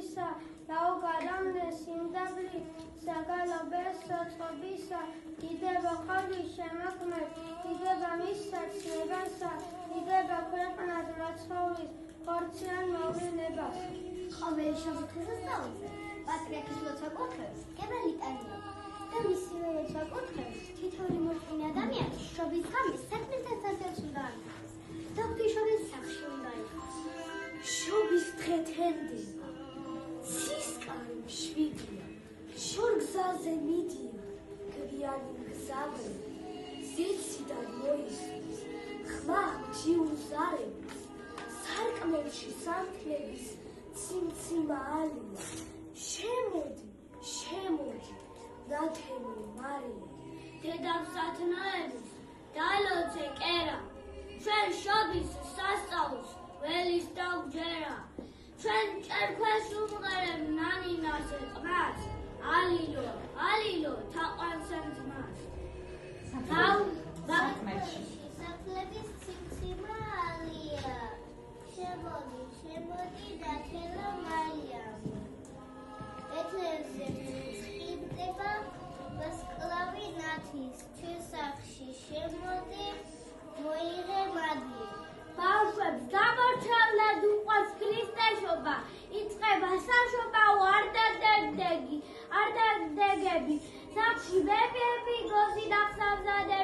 მოგისა, დაუგადამდე სიმდაბლი, საგალობეს სოწყობისა, დიდება ხალხის შემოქმედ, დიდება მისცა ცნებასა, დიდება ქვეყნად მაცხოვრის, ხორციან მოვლენებას. ყოველი შაბათის დასავლზე, პატრიარქის ლოცვა კურთხევს, გემელი ტანია და მისივე ლოცვა კურთხევს, თითოეული მოწმინე ადამიანი შობის ღამეს საქმესთან სასწაულს უნდა ამტკიცოს და ღვთისმშობლის სახლში უნდა იყოს. შობის დღე თენდება, ცისკარი მშვიდია, შორ გზაზე მიდია, გვიანი მგზავრი, ზეციდან მოისმის, ხმა ღვთიუზარების, სარკმელში სამთნების ციმციმა ალია, შემოდი, შემოდი, ნათელი მარია. დედამსათნოების დალოცე კერა, ჩვენ შობის სასწაულს ველის დავჯერა, ჩვენ ჭერქვეს უმღერებ ნანინაზე ყმას, ალილო, ალილო თაყვანსა ძმას. საფლების ციმციმა ალია, შემოდი, შემოდი, ნათელი მარია. ეთერზე წყიმდება ვასკლავი ნათის, ჩვენ სახლში შემოდი, მოიღე მადი. ბავშვებს გამორჩევლად უყვარს ქრისტეშობა, იწყება საშობა არ დადებდები, სახლში ბებიები გოზი და ხსავზადები.